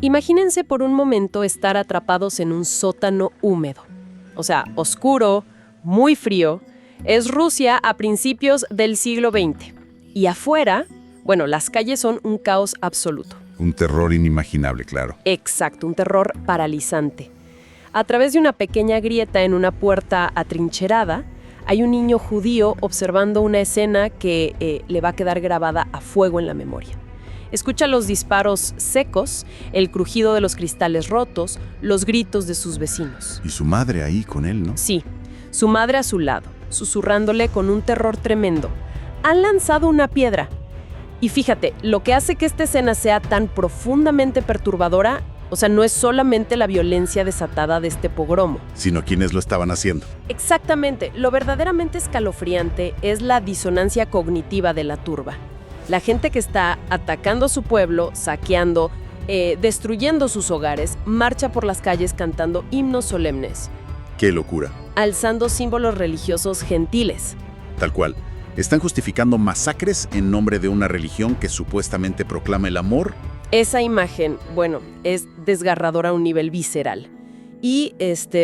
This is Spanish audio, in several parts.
Imagínense por un momento estar atrapados en un sótano húmedo. O sea, oscuro, muy frío. Es Rusia a principios del siglo XX. Y afuera, bueno, las calles son un caos absoluto. Un terror inimaginable, claro. Exacto, un terror paralizante. A través de una pequeña grieta en una puerta atrincherada, hay un niño judío observando una escena que le va a quedar grabada a fuego en la memoria. Escucha los disparos secos, el crujido de los cristales rotos, los gritos de sus vecinos. Y su madre ahí con él, ¿no? Sí, su madre a su lado, susurrándole con un terror tremendo. Han lanzado una piedra. Y fíjate, lo que hace que esta escena sea tan profundamente perturbadora, o sea, no es solamente la violencia desatada de este pogromo. Sino quienes lo estaban haciendo. Exactamente, lo verdaderamente escalofriante es la disonancia cognitiva de la turba. La gente que está atacando a su pueblo, saqueando, destruyendo sus hogares, marcha por las calles cantando himnos solemnes. ¡Qué locura! Alzando símbolos religiosos gentiles. Tal cual. Están justificando masacres en nombre de una religión que supuestamente proclama el amor. Esa imagen, bueno, es desgarradora a un nivel visceral. Y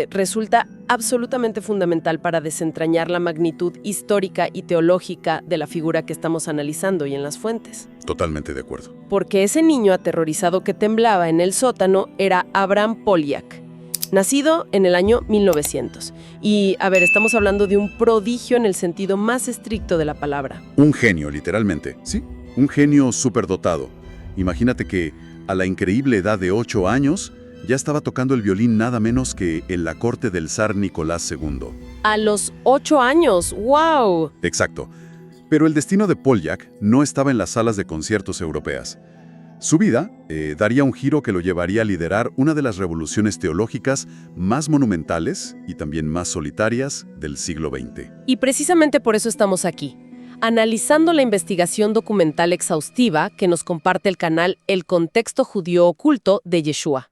resulta absolutamente fundamental para desentrañar la magnitud histórica y teológica de la figura que estamos analizando y en las fuentes. Totalmente de acuerdo. Porque ese niño aterrorizado que temblaba en el sótano era Abraham Poljak, nacido en el año 1900. Y, a ver, estamos hablando de un prodigio en el sentido más estricto de la palabra. Un genio, literalmente. Sí, un genio superdotado. Imagínate que, a la increíble edad de 8 años, ya estaba tocando el violín nada menos que en la corte del zar Nicolás II. A los 8 años, ¡wow! Exacto. Pero el destino de Poljak no estaba en las salas de conciertos europeas. Su vida daría un giro que lo llevaría a liderar una de las revoluciones teológicas más monumentales y también más solitarias del siglo XX. Y precisamente por eso estamos aquí, analizando la investigación documental exhaustiva que nos comparte el canal El Contexto Judío Oculto de Yeshua.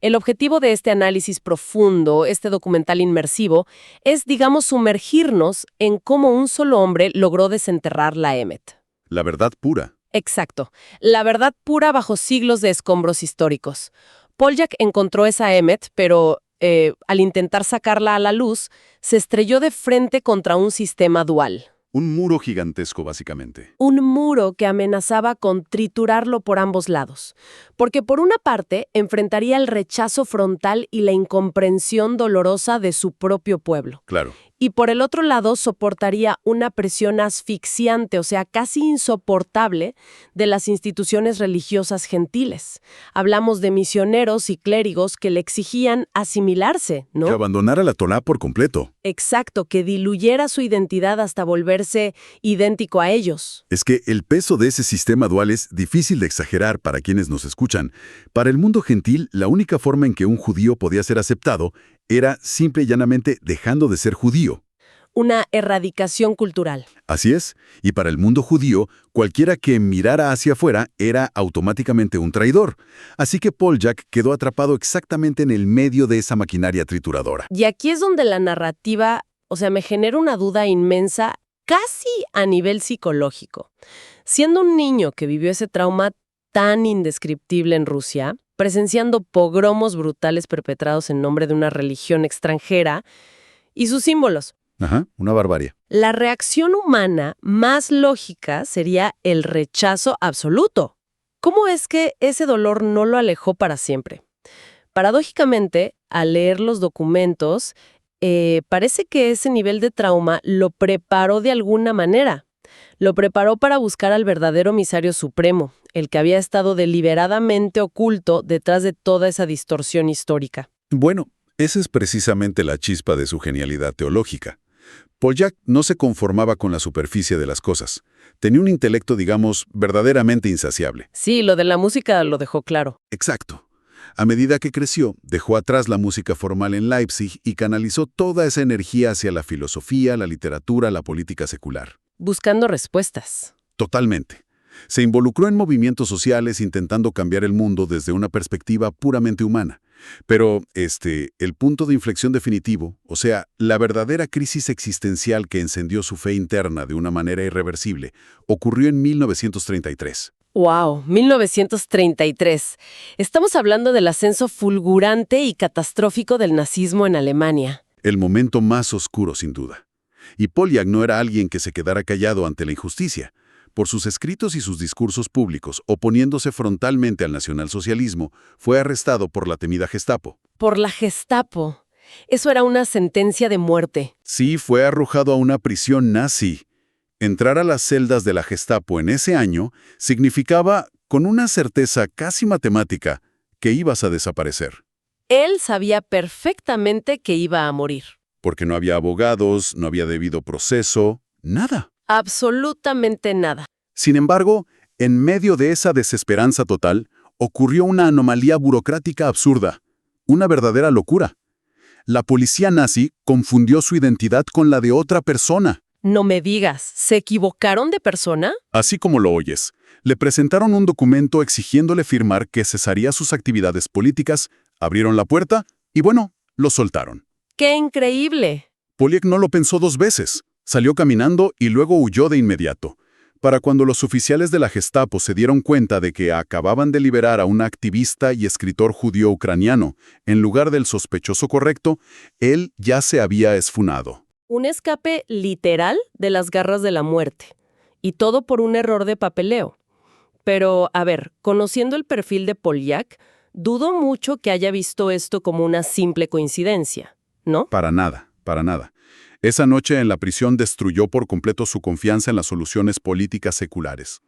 El objetivo de este análisis profundo, este documental inmersivo, es, digamos, sumergirnos en cómo un solo hombre logró desenterrar la Emet. La verdad pura. Exacto, la verdad pura bajo siglos de escombros históricos. Poljak encontró esa Emet, pero al intentar sacarla a la luz, se estrelló de frente contra un sistema dual. Un muro gigantesco, básicamente. Un muro que amenazaba con triturarlo por ambos lados. Porque por una parte, enfrentaría el rechazo frontal y la incomprensión dolorosa de su propio pueblo. Claro. Y por el otro lado, soportaría una presión asfixiante, o sea, casi insoportable, de las instituciones religiosas gentiles. Hablamos de misioneros y clérigos que le exigían asimilarse, ¿no? Que abandonara la Torá por completo. Exacto, que diluyera su identidad hasta volverse idéntico a ellos. Es que el peso de ese sistema dual es difícil de exagerar para quienes nos escuchan. Para el mundo gentil, la única forma en que un judío podía ser aceptado era simple y llanamente dejando de ser judío. Una erradicación cultural. Así es, y para el mundo judío, cualquiera que mirara hacia afuera era automáticamente un traidor. Así que Poljak quedó atrapado exactamente en el medio de esa maquinaria trituradora. Y aquí es donde la narrativa, o sea, me genera una duda inmensa, casi a nivel psicológico. Siendo un niño que vivió ese trauma tan indescriptible en Rusia, presenciando pogromos brutales perpetrados en nombre de una religión extranjera y sus símbolos. Ajá, una barbarie. La reacción humana más lógica sería el rechazo absoluto. ¿Cómo es que ese dolor no lo alejó para siempre? Paradójicamente, al leer los documentos, parece que ese nivel de trauma lo preparó de alguna manera. Lo preparó para buscar al verdadero emisario supremo, el que había estado deliberadamente oculto detrás de toda esa distorsión histórica. Bueno, esa es precisamente la chispa de su genialidad teológica. Poljak no se conformaba con la superficie de las cosas. Tenía un intelecto, digamos, verdaderamente insaciable. Sí, lo de la música lo dejó claro. Exacto. A medida que creció, dejó atrás la música formal en Leipzig y canalizó toda esa energía hacia la filosofía, la literatura, la política secular. Buscando respuestas. Totalmente. Se involucró en movimientos sociales intentando cambiar el mundo desde una perspectiva puramente humana. Pero, el punto de inflexión definitivo, o sea, la verdadera crisis existencial que encendió su fe interna de una manera irreversible, ocurrió en 1933. ¡Wow! 1933. Estamos hablando del ascenso fulgurante y catastrófico del nazismo en Alemania. El momento más oscuro, sin duda. Y Poljak no era alguien que se quedara callado ante la injusticia. Por sus escritos y sus discursos públicos, oponiéndose frontalmente al nacionalsocialismo, fue arrestado por la temida Gestapo. Por la Gestapo. Eso era una sentencia de muerte. Sí, fue arrojado a una prisión nazi. Entrar a las celdas de la Gestapo en ese año significaba, con una certeza casi matemática, que ibas a desaparecer. Él sabía perfectamente que iba a morir. Porque no había abogados, no había debido proceso, nada. Absolutamente nada. Sin embargo, en medio de esa desesperanza total, ocurrió una anomalía burocrática absurda, una verdadera locura. La policía nazi confundió su identidad con la de otra persona. No me digas, ¿se equivocaron de persona? Así como lo oyes, le presentaron un documento exigiéndole firmar que cesaría sus actividades políticas, abrieron la puerta y bueno, lo soltaron. ¡Qué increíble! Poljak no lo pensó dos veces. Salió caminando y luego huyó de inmediato. Para cuando los oficiales de la Gestapo se dieron cuenta de que acababan de liberar a un activista y escritor judío ucraniano, en lugar del sospechoso correcto, él ya se había esfumado. Un escape literal de las garras de la muerte. Y todo por un error de papeleo. Pero, a ver, conociendo el perfil de Poljak, dudo mucho que haya visto esto como una simple coincidencia, ¿no? Para nada, para nada. Esa noche en la prisión destruyó por completo su confianza en las soluciones políticas seculares.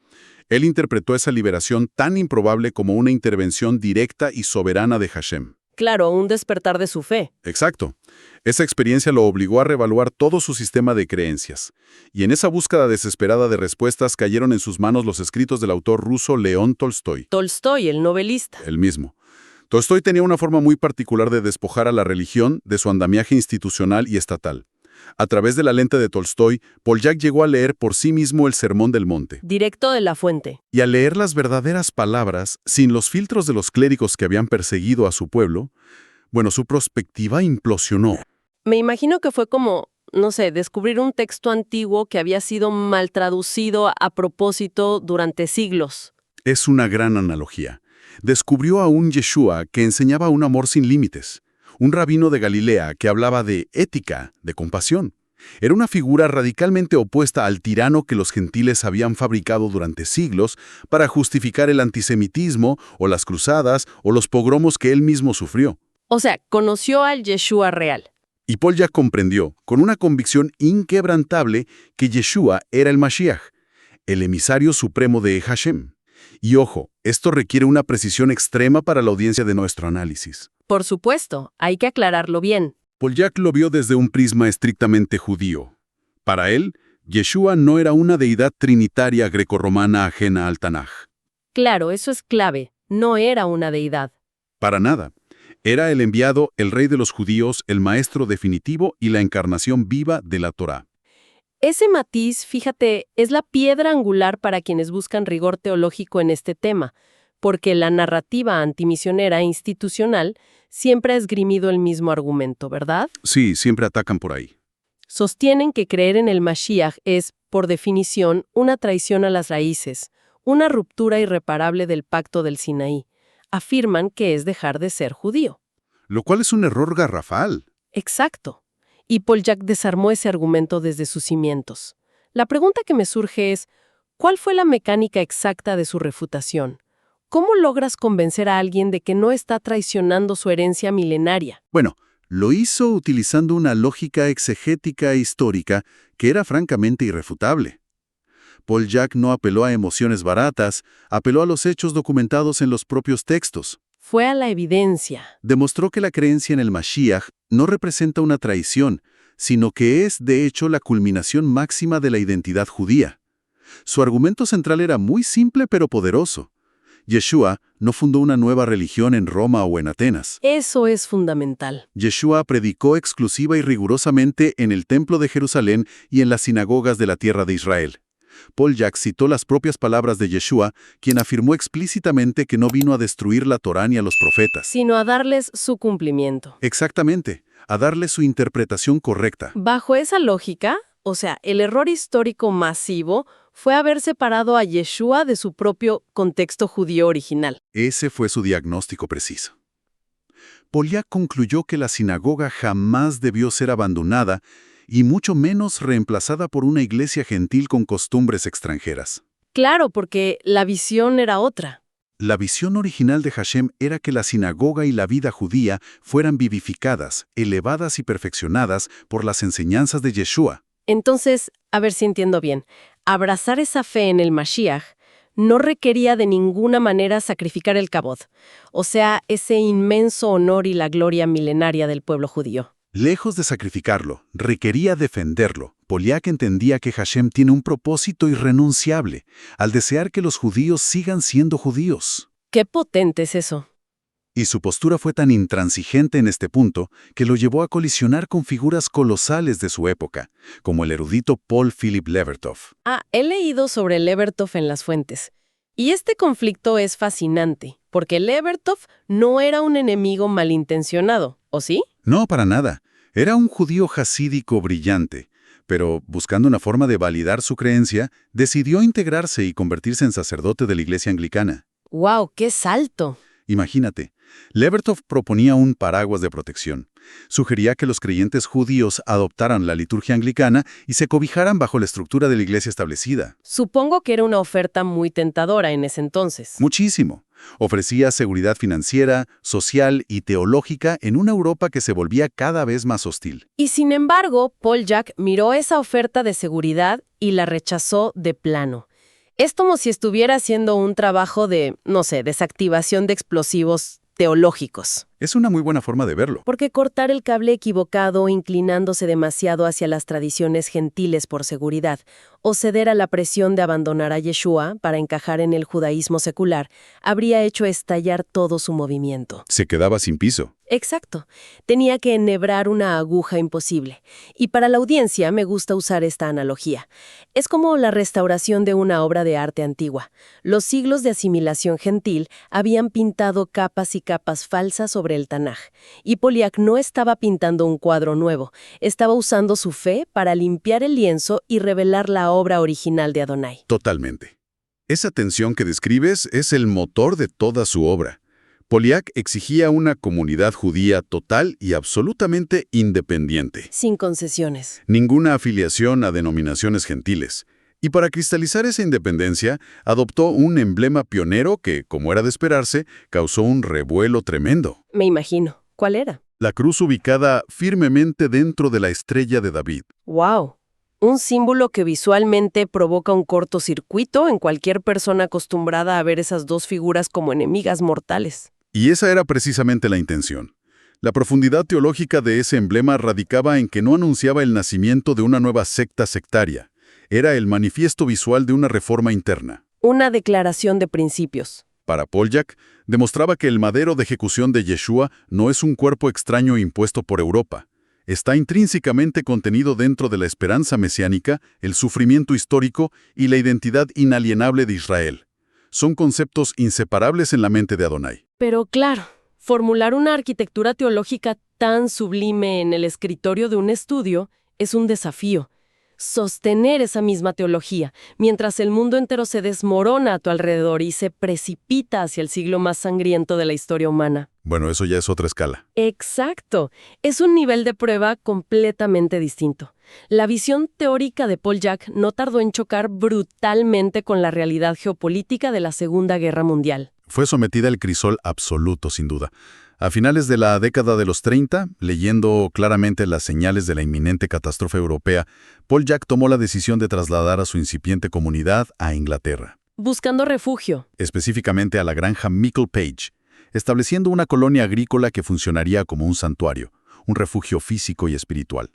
Él interpretó esa liberación tan improbable como una intervención directa y soberana de Hashem. Claro, un despertar de su fe. Exacto. Esa experiencia lo obligó a reevaluar todo su sistema de creencias. Y en esa búsqueda desesperada de respuestas cayeron en sus manos los escritos del autor ruso León Tolstoy. Tolstoy, el novelista. El mismo. Tolstoy tenía una forma muy particular de despojar a la religión de su andamiaje institucional y estatal. A través de la lente de Tolstoy, Poljak llegó a leer por sí mismo el Sermón del Monte. Directo de la fuente. Y al leer las verdaderas palabras, sin los filtros de los clérigos que habían perseguido a su pueblo, bueno, su perspectiva implosionó. Me imagino que fue como, no sé, descubrir un texto antiguo que había sido mal traducido a propósito durante siglos. Es una gran analogía. Descubrió a un Yeshua que enseñaba un amor sin límites. Un rabino de Galilea que hablaba de ética, de compasión. Era una figura radicalmente opuesta al tirano que los gentiles habían fabricado durante siglos para justificar el antisemitismo o las cruzadas o los pogromos que él mismo sufrió. O sea, conoció al Yeshua real. Y Poljak comprendió, con una convicción inquebrantable, que Yeshua era el Mashiach, el emisario supremo de Hashem. Y ojo, esto requiere una precisión extrema para la audiencia de nuestro análisis. Por supuesto, hay que aclararlo bien. Poljak lo vio desde un prisma estrictamente judío. Para él, Yeshua no era una deidad trinitaria grecorromana ajena al Tanaj. Claro, eso es clave. No era una deidad. Para nada. Era el enviado, el rey de los judíos, el maestro definitivo y la encarnación viva de la Torá. Ese matiz, fíjate, es la piedra angular para quienes buscan rigor teológico en este tema, porque la narrativa antimisionera e institucional siempre ha esgrimido el mismo argumento, ¿verdad? Sí, siempre atacan por ahí. Sostienen que creer en el Mashiach es, por definición, una traición a las raíces, una ruptura irreparable del pacto del Sinaí. Afirman que es dejar de ser judío. Lo cual es un error garrafal. Exacto. Y Poljak desarmó ese argumento desde sus cimientos. La pregunta que me surge es, ¿cuál fue la mecánica exacta de su refutación? ¿Cómo logras convencer a alguien de que no está traicionando su herencia milenaria? Bueno, lo hizo utilizando una lógica exegética e histórica que era francamente irrefutable. Poljak no apeló a emociones baratas, apeló a los hechos documentados en los propios textos. Fue a la evidencia. Demostró que la creencia en el Mashiach no representa una traición, sino que es, de hecho, la culminación máxima de la identidad judía. Su argumento central era muy simple pero poderoso. Yeshua no fundó una nueva religión en Roma o en Atenas. Eso es fundamental. Yeshua predicó exclusiva y rigurosamente en el Templo de Jerusalén y en las sinagogas de la tierra de Israel. Poljak citó las propias palabras de Yeshua, quien afirmó explícitamente que no vino a destruir la Torá ni a los profetas. Sino a darles su cumplimiento. Exactamente, a darle su interpretación correcta. Bajo esa lógica, o sea, el error histórico masivo fue haber separado a Yeshua de su propio contexto judío original. Ese fue su diagnóstico preciso. Poljak concluyó que la sinagoga jamás debió ser abandonada y mucho menos reemplazada por una iglesia gentil con costumbres extranjeras. Claro, porque la visión era otra. La visión original de Hashem era que la sinagoga y la vida judía fueran vivificadas, elevadas y perfeccionadas por las enseñanzas de Yeshua. Entonces, a ver si entiendo bien, abrazar esa fe en el Mashiach no requería de ninguna manera sacrificar el kabod, o sea, ese inmenso honor y la gloria milenaria del pueblo judío. Lejos de sacrificarlo, requería defenderlo. Poljak entendía que Hashem tiene un propósito irrenunciable, al desear que los judíos sigan siendo judíos. ¡Qué potente es eso! Y su postura fue tan intransigente en este punto que lo llevó a colisionar con figuras colosales de su época, como el erudito Paul Philip Levertov. He leído sobre Levertov en las fuentes. Y este conflicto es fascinante, porque Levertov no era un enemigo malintencionado, ¿o sí? No, para nada. Era un judío jasídico brillante, pero buscando una forma de validar su creencia, decidió integrarse y convertirse en sacerdote de la iglesia anglicana. ¡Wow! ¡Qué salto! Imagínate, Levertov proponía un paraguas de protección. Sugería que los creyentes judíos adoptaran la liturgia anglicana y se cobijaran bajo la estructura de la iglesia establecida. Supongo que era una oferta muy tentadora en ese entonces. Muchísimo. Ofrecía seguridad financiera, social y teológica en una Europa que se volvía cada vez más hostil. Y sin embargo, Poljak miró esa oferta de seguridad y la rechazó de plano. Es como si estuviera haciendo un trabajo de, desactivación de explosivos teológicos. Es una muy buena forma de verlo. Porque cortar el cable equivocado inclinándose demasiado hacia las tradiciones gentiles por seguridad, o ceder a la presión de abandonar a Yeshua para encajar en el judaísmo secular, habría hecho estallar todo su movimiento. Se quedaba sin piso. Exacto. Tenía que enhebrar una aguja imposible. Y para la audiencia me gusta usar esta analogía. Es como la restauración de una obra de arte antigua. Los siglos de asimilación gentil habían pintado capas y capas falsas sobre el Tanaj. Y Poljak no estaba pintando un cuadro nuevo. Estaba usando su fe para limpiar el lienzo y revelar la obra original de Adonai. Totalmente. Esa tensión que describes es el motor de toda su obra. Poljak exigía una comunidad judía total y absolutamente independiente. Sin concesiones. Ninguna afiliación a denominaciones gentiles. Y para cristalizar esa independencia, adoptó un emblema pionero que, como era de esperarse, causó un revuelo tremendo. Me imagino. ¿Cuál era? La cruz ubicada firmemente dentro de la estrella de David. ¡Wow! Un símbolo que visualmente provoca un cortocircuito en cualquier persona acostumbrada a ver esas dos figuras como enemigas mortales. Y esa era precisamente la intención. La profundidad teológica de ese emblema radicaba en que no anunciaba el nacimiento de una nueva secta sectaria. Era el manifiesto visual de una reforma interna. Una declaración de principios. Para Poljak, demostraba que el madero de ejecución de Yeshua no es un cuerpo extraño impuesto por Europa. Está intrínsecamente contenido dentro de la esperanza mesiánica, el sufrimiento histórico y la identidad inalienable de Israel. Son conceptos inseparables en la mente de Adonai. Pero claro, formular una arquitectura teológica tan sublime en el escritorio de un estudio es un desafío. Sostener esa misma teología, mientras el mundo entero se desmorona a tu alrededor y se precipita hacia el siglo más sangriento de la historia humana. Bueno, eso ya es otra escala. Exacto. Es un nivel de prueba completamente distinto. La visión teórica de Poljak no tardó en chocar brutalmente con la realidad geopolítica de la Segunda Guerra Mundial. Fue sometida al crisol absoluto, sin duda. A finales de la década de los 30, leyendo claramente las señales de la inminente catástrofe europea, Poljak tomó la decisión de trasladar a su incipiente comunidad a Inglaterra. Buscando refugio. Específicamente a la granja Mickle Page, estableciendo una colonia agrícola que funcionaría como un santuario, un refugio físico y espiritual.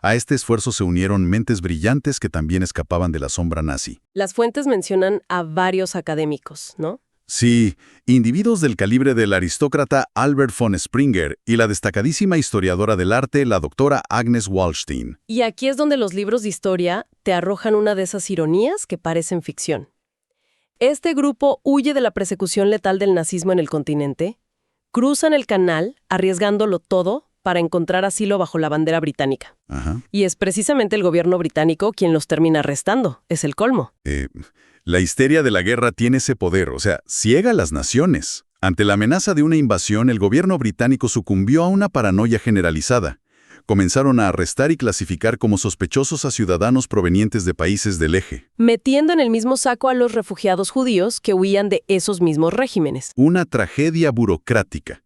A este esfuerzo se unieron mentes brillantes que también escapaban de la sombra nazi. Las fuentes mencionan a varios académicos, ¿no? Sí, individuos del calibre del aristócrata Albert von Springer y la destacadísima historiadora del arte, la doctora Agnes Wallstein. Y aquí es donde los libros de historia te arrojan una de esas ironías que parecen ficción. Este grupo huye de la persecución letal del nazismo en el continente, cruzan el canal, arriesgándolo todo, para encontrar asilo bajo la bandera británica. Ajá. Y es precisamente el gobierno británico quien los termina arrestando. Es el colmo. La histeria de la guerra tiene ese poder, o sea, ciega a las naciones. Ante la amenaza de una invasión, el gobierno británico sucumbió a una paranoia generalizada. Comenzaron a arrestar y clasificar como sospechosos a ciudadanos provenientes de países del eje. Metiendo en el mismo saco a los refugiados judíos que huían de esos mismos regímenes. Una tragedia burocrática.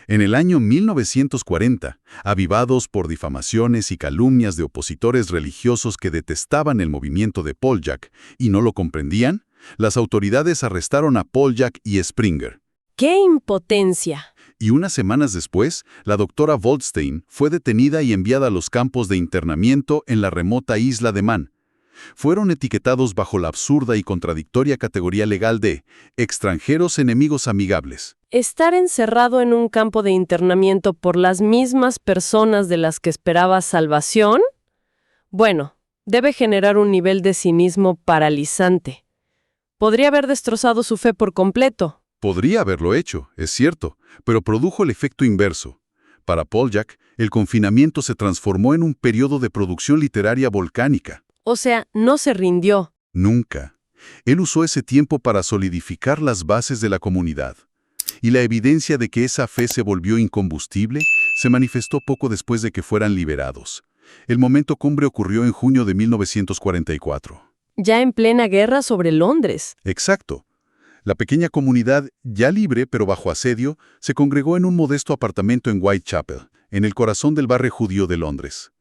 En el año 1940, avivados por difamaciones y calumnias de opositores religiosos que detestaban el movimiento de Poljak y no lo comprendían, las autoridades arrestaron a Poljak y Springer. ¡Qué impotencia! Y unas semanas después, la doctora Voldstein fue detenida y enviada a los campos de internamiento en la remota isla de Man. Fueron etiquetados bajo la absurda y contradictoria categoría legal de extranjeros enemigos amigables. Estar encerrado en un campo de internamiento por las mismas personas de las que esperaba salvación, bueno, debe generar un nivel de cinismo paralizante. Podría haber destrozado su fe por completo. Podría haberlo hecho, es cierto, pero produjo el efecto inverso. Para Poljak, el confinamiento se transformó en un periodo de producción literaria volcánica. O sea, no se rindió. Nunca. Él usó ese tiempo para solidificar las bases de la comunidad. Y la evidencia de que esa fe se volvió incombustible se manifestó poco después de que fueran liberados. El momento cumbre ocurrió en junio de 1944. Ya en plena guerra sobre Londres. Exacto. La pequeña comunidad, ya libre pero bajo asedio, se congregó en un modesto apartamento en Whitechapel, en el corazón del barrio judío de Londres.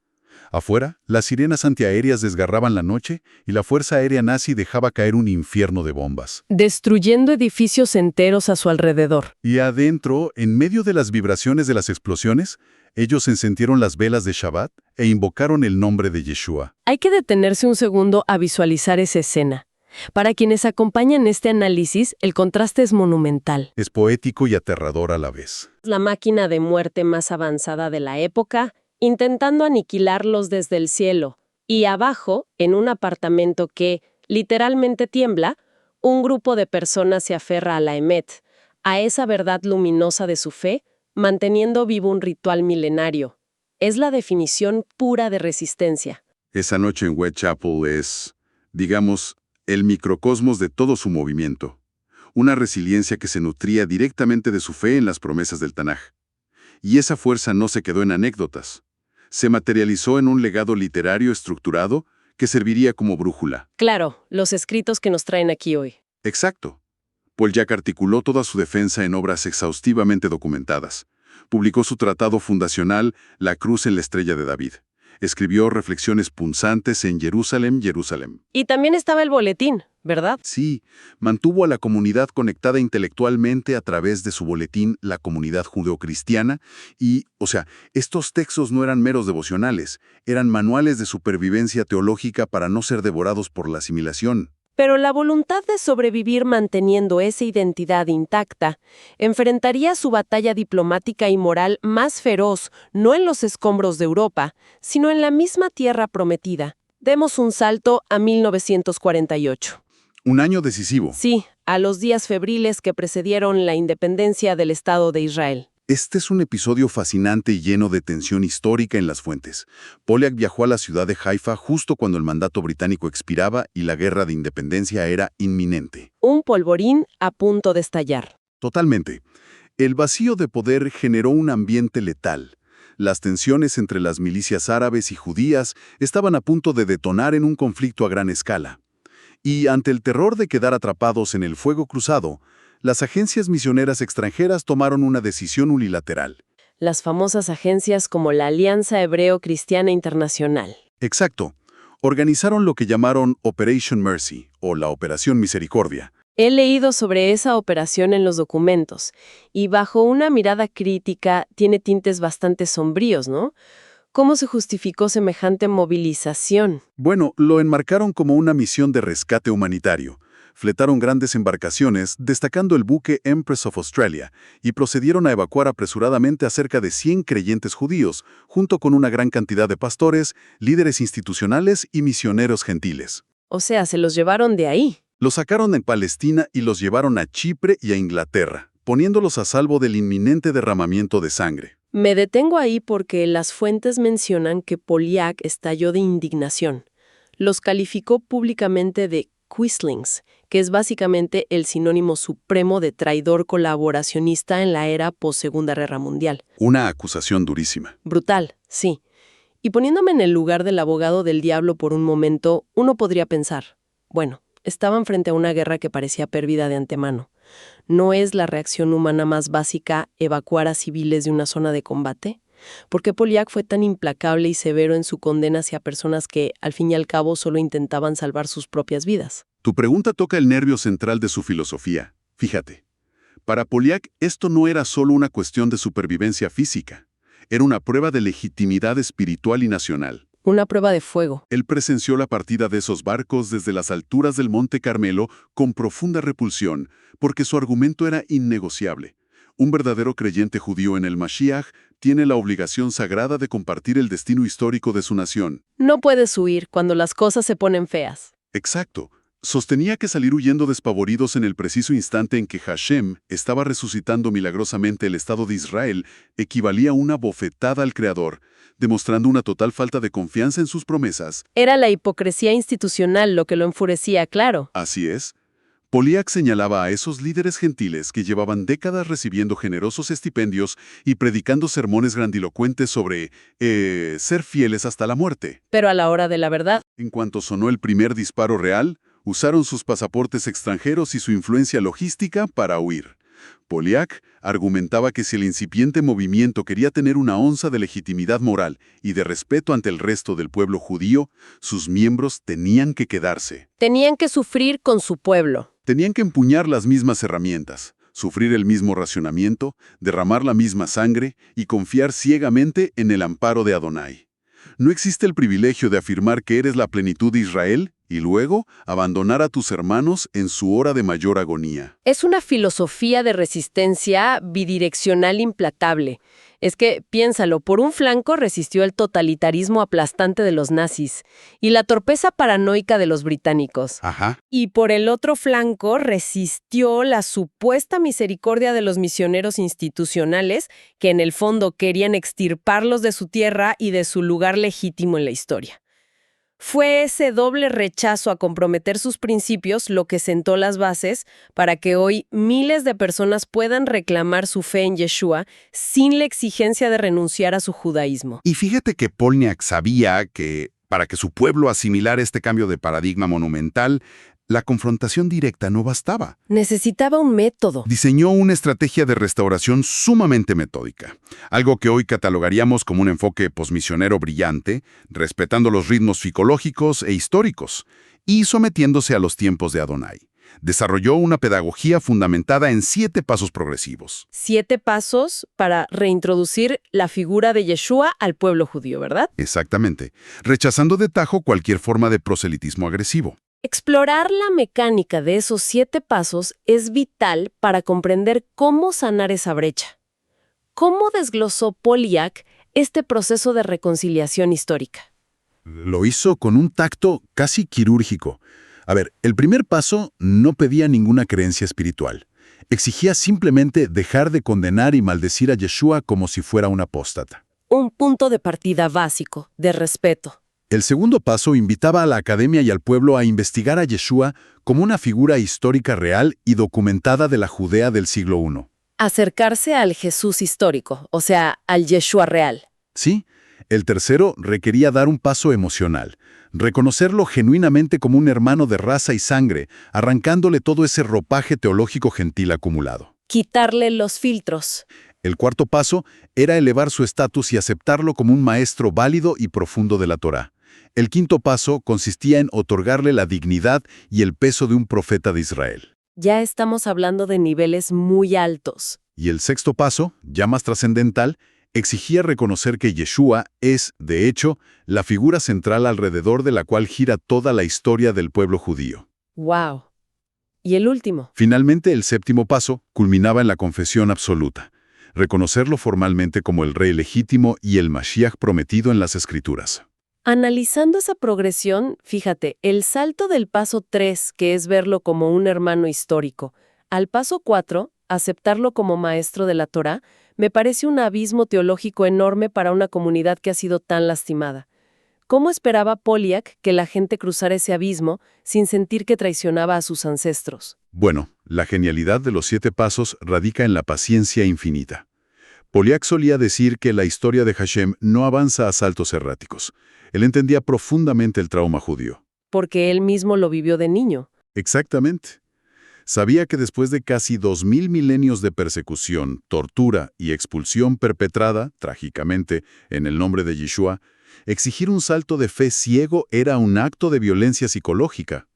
Afuera, las sirenas antiaéreas desgarraban la noche y la Fuerza Aérea Nazi dejaba caer un infierno de bombas. Destruyendo edificios enteros a su alrededor. Y adentro, en medio de las vibraciones de las explosiones, ellos encendieron las velas de Shabbat e invocaron el nombre de Yeshua. Hay que detenerse un segundo a visualizar esa escena. Para quienes acompañan este análisis, el contraste es monumental. Es poético y aterrador a la vez. La máquina de muerte más avanzada de la época, intentando aniquilarlos desde el cielo. Y abajo, en un apartamento que literalmente tiembla, un grupo de personas se aferra a la Emet, a esa verdad luminosa de su fe, manteniendo vivo un ritual milenario. Es la definición pura de resistencia. Esa noche en Whitechapel es, digamos, el microcosmos de todo su movimiento. Una resiliencia que se nutría directamente de su fe en las promesas del Tanaj. Y esa fuerza no se quedó en anécdotas. Se materializó en un legado literario estructurado que serviría como brújula. Claro, los escritos que nos traen aquí hoy. Exacto. Poljak articuló toda su defensa en obras exhaustivamente documentadas. Publicó su tratado fundacional, La Cruz en la Estrella de David. Escribió reflexiones punzantes en Jerusalén, Jerusalén. Y también estaba el boletín, ¿verdad? Sí, mantuvo a la comunidad conectada intelectualmente a través de su boletín La Comunidad Judeocristiana y, estos textos no eran meros devocionales, eran manuales de supervivencia teológica para no ser devorados por la asimilación. Pero la voluntad de sobrevivir manteniendo esa identidad intacta enfrentaría su batalla diplomática y moral más feroz, no en los escombros de Europa, sino en la misma tierra prometida. Demos un salto a 1948. Un año decisivo. Sí, a los días febriles que precedieron la independencia del Estado de Israel. Este es un episodio fascinante y lleno de tensión histórica en las fuentes. Poljak viajó a la ciudad de Haifa justo cuando el mandato británico expiraba y la guerra de independencia era inminente. Un polvorín a punto de estallar. Totalmente. El vacío de poder generó un ambiente letal. Las tensiones entre las milicias árabes y judías estaban a punto de detonar en un conflicto a gran escala. Y ante el terror de quedar atrapados en el fuego cruzado, las agencias misioneras extranjeras tomaron una decisión unilateral. Las famosas agencias como la Alianza Hebreo-Cristiana Internacional. Exacto. Organizaron lo que llamaron Operation Mercy, o la Operación Misericordia. He leído sobre esa operación en los documentos, y bajo una mirada crítica tiene tintes bastante sombríos, ¿no? ¿Cómo se justificó semejante movilización? Bueno, lo enmarcaron como una misión de rescate humanitario. Fletaron grandes embarcaciones, destacando el buque Empress of Australia, y procedieron a evacuar apresuradamente a cerca de 100 creyentes judíos, junto con una gran cantidad de pastores, líderes institucionales y misioneros gentiles. O sea, se los llevaron de ahí. Los sacaron en Palestina y los llevaron a Chipre y a Inglaterra, poniéndolos a salvo del inminente derramamiento de sangre. Me detengo ahí porque las fuentes mencionan que Polyak estalló de indignación. Los calificó públicamente de Quislings, que es básicamente el sinónimo supremo de traidor colaboracionista en la era post-Segunda Guerra Mundial. Una acusación durísima. Brutal, sí. Y poniéndome en el lugar del abogado del diablo por un momento, uno podría pensar, bueno, estaban frente a una guerra que parecía pérfida de antemano. ¿No es la reacción humana más básica evacuar a civiles de una zona de combate? ¿Por qué Polyak fue tan implacable y severo en su condena hacia personas que, al fin y al cabo, solo intentaban salvar sus propias vidas? Tu pregunta toca el nervio central de su filosofía. Fíjate, para Polyak esto no era solo una cuestión de supervivencia física. Era una prueba de legitimidad espiritual y nacional. Una prueba de fuego. Él presenció la partida de esos barcos desde las alturas del Monte Carmelo con profunda repulsión, porque su argumento era innegociable. Un verdadero creyente judío en el Mashiach tiene la obligación sagrada de compartir el destino histórico de su nación. No puedes huir cuando las cosas se ponen feas. Exacto. Sostenía que salir huyendo despavoridos en el preciso instante en que Hashem estaba resucitando milagrosamente el Estado de Israel equivalía a una bofetada al Creador, demostrando una total falta de confianza en sus promesas. Era la hipocresía institucional lo que lo enfurecía, claro. Así es. Polyak señalaba a esos líderes gentiles que llevaban décadas recibiendo generosos estipendios y predicando sermones grandilocuentes sobre ser fieles hasta la muerte. Pero a la hora de la verdad, En cuanto sonó el primer disparo real, usaron sus pasaportes extranjeros y su influencia logística para huir. Polyak argumentaba que si el incipiente movimiento quería tener una onza de legitimidad moral y de respeto ante el resto del pueblo judío, sus miembros tenían que quedarse. tenían que sufrir con su pueblo. Tenían que empuñar las mismas herramientas, sufrir el mismo racionamiento, derramar la misma sangre y confiar ciegamente en el amparo de Adonai. No existe el privilegio de afirmar que eres la plenitud de Israel y luego abandonar a tus hermanos en su hora de mayor agonía. Es una filosofía de resistencia bidireccional implacable. Es que, piénsalo, por un flanco resistió el totalitarismo aplastante de los nazis y la torpeza paranoica de los británicos. Ajá. Y por el otro flanco resistió la supuesta misericordia de los misioneros institucionales que en el fondo querían extirparlos de su tierra y de su lugar legítimo en la historia. Fue ese doble rechazo a comprometer sus principios lo que sentó las bases para que hoy miles de personas puedan reclamar su fe en Yeshua sin la exigencia de renunciar a su judaísmo. Y fíjate que Polniak sabía que, para que su pueblo asimilara este cambio de paradigma monumental, la confrontación directa no bastaba. Necesitaba un método. Diseñó una estrategia de restauración sumamente metódica, algo que hoy catalogaríamos como un enfoque posmisionero brillante, respetando los ritmos ficológicos e históricos, y sometiéndose a los tiempos de Adonai. Desarrolló una pedagogía fundamentada en 7 pasos progresivos. 7 pasos para reintroducir la figura de Yeshua al pueblo judío, ¿verdad? Exactamente, rechazando de tajo cualquier forma de proselitismo agresivo. Explorar la mecánica de esos 7 pasos es vital para comprender cómo sanar esa brecha. ¿Cómo desglosó Polyak este proceso de reconciliación histórica? Lo hizo con un tacto casi quirúrgico. A ver, el primer paso no pedía ninguna creencia espiritual. Exigía simplemente dejar de condenar y maldecir a Yeshua como si fuera un apóstata. Un punto de partida básico, de respeto. El segundo paso invitaba a la academia y al pueblo a investigar a Yeshua como una figura histórica real y documentada de la Judea del siglo I. Acercarse al Jesús histórico, o sea, al Yeshua real. Sí, el tercero requería dar un paso emocional, reconocerlo genuinamente como un hermano de raza y sangre, arrancándole todo ese ropaje teológico gentil acumulado. Quitarle los filtros. El cuarto paso era elevar su estatus y aceptarlo como un maestro válido y profundo de la Torá. El quinto paso consistía en otorgarle la dignidad y el peso de un profeta de Israel. Ya estamos hablando de niveles muy altos. Y el sexto paso, ya más trascendental, exigía reconocer que Yeshua es, de hecho, la figura central alrededor de la cual gira toda la historia del pueblo judío. ¡Wow! ¿Y el último? Finalmente, el séptimo paso culminaba en la confesión absoluta, reconocerlo formalmente como el rey legítimo y el Mashiach prometido en las Escrituras. Analizando esa progresión, fíjate, el salto del paso 3, que es verlo como un hermano histórico, al paso 4, aceptarlo como maestro de la Torá, Me parece un abismo teológico enorme para una comunidad que ha sido tan lastimada. ¿Cómo esperaba Polyak que la gente cruzara ese abismo sin sentir que traicionaba a sus ancestros? Bueno, la genialidad de los 7 pasos radica en la paciencia infinita. Polyak solía decir que la historia de Hashem no avanza a saltos erráticos. Él entendía profundamente el trauma judío. Porque él mismo lo vivió de niño. Exactamente. Sabía que después de casi 2000 milenios de persecución, tortura y expulsión perpetrada, trágicamente, en el nombre de Yeshua, exigir un salto de fe ciego era un acto de violencia psicológica.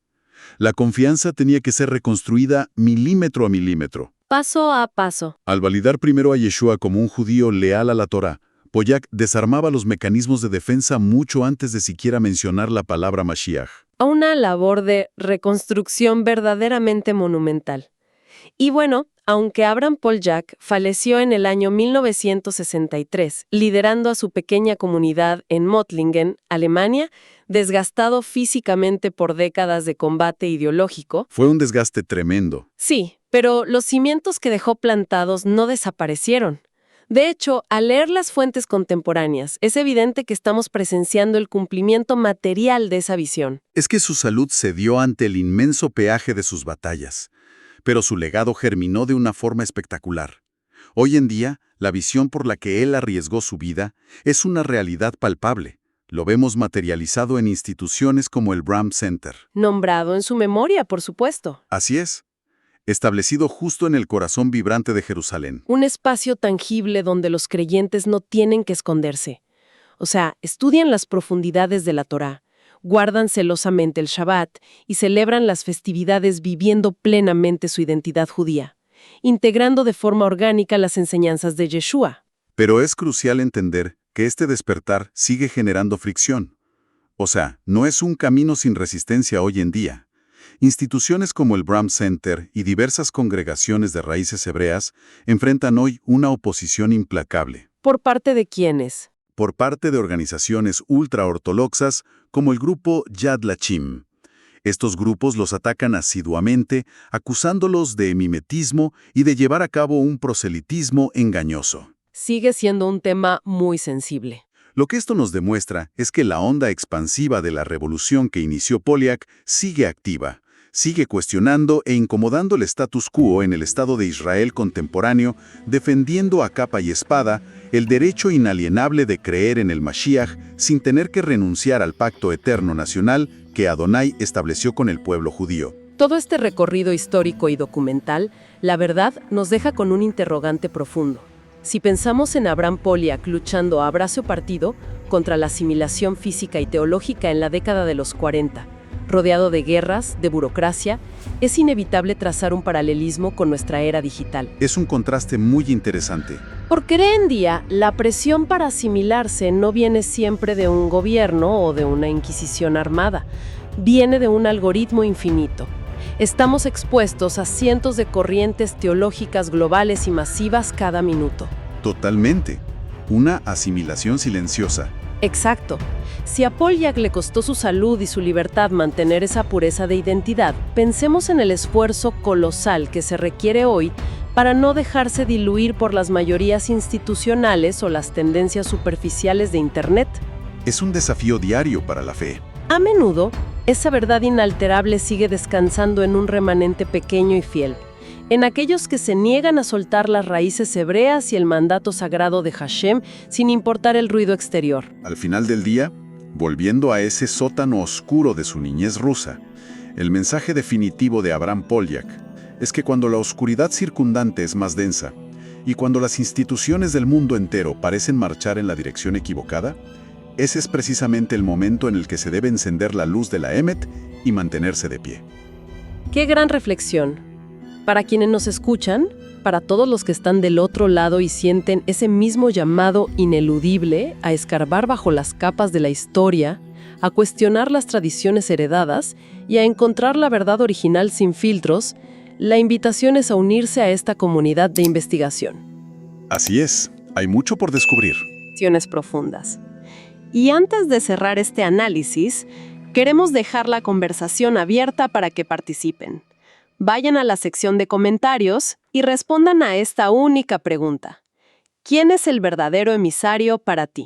La confianza tenía que ser reconstruida milímetro a milímetro. Paso a paso. Al validar primero a Yeshua como un judío leal a la Torá, Polyak desarmaba los mecanismos de defensa mucho antes de siquiera mencionar la palabra Mashiach. A una labor de reconstrucción verdaderamente monumental. Y bueno, aunque Abraham Polyak falleció en el año 1963, liderando a su pequeña comunidad en Mottlingen, Alemania, desgastado físicamente por décadas de combate ideológico. Fue un desgaste tremendo. Sí, pero los cimientos que dejó plantados no desaparecieron. De hecho, al leer las fuentes contemporáneas, es evidente que estamos presenciando el cumplimiento material de esa visión. Es que su salud cedió ante el inmenso peaje de sus batallas, pero su legado germinó de una forma espectacular. Hoy en día, la visión por la que él arriesgó su vida es una realidad palpable. Lo vemos materializado en instituciones como el Bram Center. Nombrado en su memoria, por supuesto. Así es. Establecido justo en el corazón vibrante de Jerusalén. Un espacio tangible donde los creyentes no tienen que esconderse. O sea, estudian las profundidades de la Torá, guardan celosamente el Shabbat y celebran las festividades viviendo plenamente su identidad judía, integrando de forma orgánica las enseñanzas de Yeshua. Pero es crucial entender que este despertar sigue generando fricción. O sea, no es un camino sin resistencia hoy en día. Instituciones como el Bram Center y diversas congregaciones de raíces hebreas enfrentan hoy una oposición implacable. ¿Por parte de quiénes? Por parte de organizaciones ultraortodoxas como el grupo Yad Lachim. Estos grupos los atacan asiduamente, acusándolos de mimetismo y de llevar a cabo un proselitismo engañoso. Sigue siendo un tema muy sensible. Lo que esto nos demuestra es que la onda expansiva de la revolución que inició Polyak sigue activa, sigue cuestionando e incomodando el status quo en el Estado de Israel contemporáneo, defendiendo a capa y espada el derecho inalienable de creer en el Mashiach sin tener que renunciar al pacto eterno nacional que Adonai estableció con el pueblo judío. Todo este recorrido histórico y documental, la verdad, nos deja con un interrogante profundo. Si pensamos en Abraham Polyak luchando a brazo partido contra la asimilación física y teológica en la década de los 40, rodeado de guerras, de burocracia, es inevitable trazar un paralelismo con nuestra era digital. Es un contraste muy interesante. Porque hoy en día, la presión para asimilarse no viene siempre de un gobierno o de una inquisición armada, viene de un algoritmo infinito. Estamos expuestos a cientos de corrientes teológicas globales y masivas cada minuto. Totalmente. Una asimilación silenciosa. Exacto. Si a Polyak le costó su salud y su libertad mantener esa pureza de identidad, pensemos en el esfuerzo colosal que se requiere hoy para no dejarse diluir por las mayorías institucionales o las tendencias superficiales de Internet. Es un desafío diario para la fe. A menudo, esa verdad inalterable sigue descansando en un remanente pequeño y fiel, en aquellos que se niegan a soltar las raíces hebreas y el mandato sagrado de Hashem sin importar el ruido exterior. Al final del día, volviendo a ese sótano oscuro de su niñez rusa, el mensaje definitivo de Abraham Polyak es que cuando la oscuridad circundante es más densa y cuando las instituciones del mundo entero parecen marchar en la dirección equivocada, ese es precisamente el momento en el que se debe encender la luz de la Emet y mantenerse de pie. ¡Qué gran reflexión! Para quienes nos escuchan, para todos los que están del otro lado y sienten ese mismo llamado ineludible a escarbar bajo las capas de la historia, a cuestionar las tradiciones heredadas y a encontrar la verdad original sin filtros, la invitación es a unirse a esta comunidad de investigación. Así es, hay mucho por descubrir. Profundas. Y antes de cerrar este análisis, queremos dejar la conversación abierta para que participen. Vayan a la sección de comentarios y respondan a esta única pregunta. ¿Quién es el verdadero emisario para ti?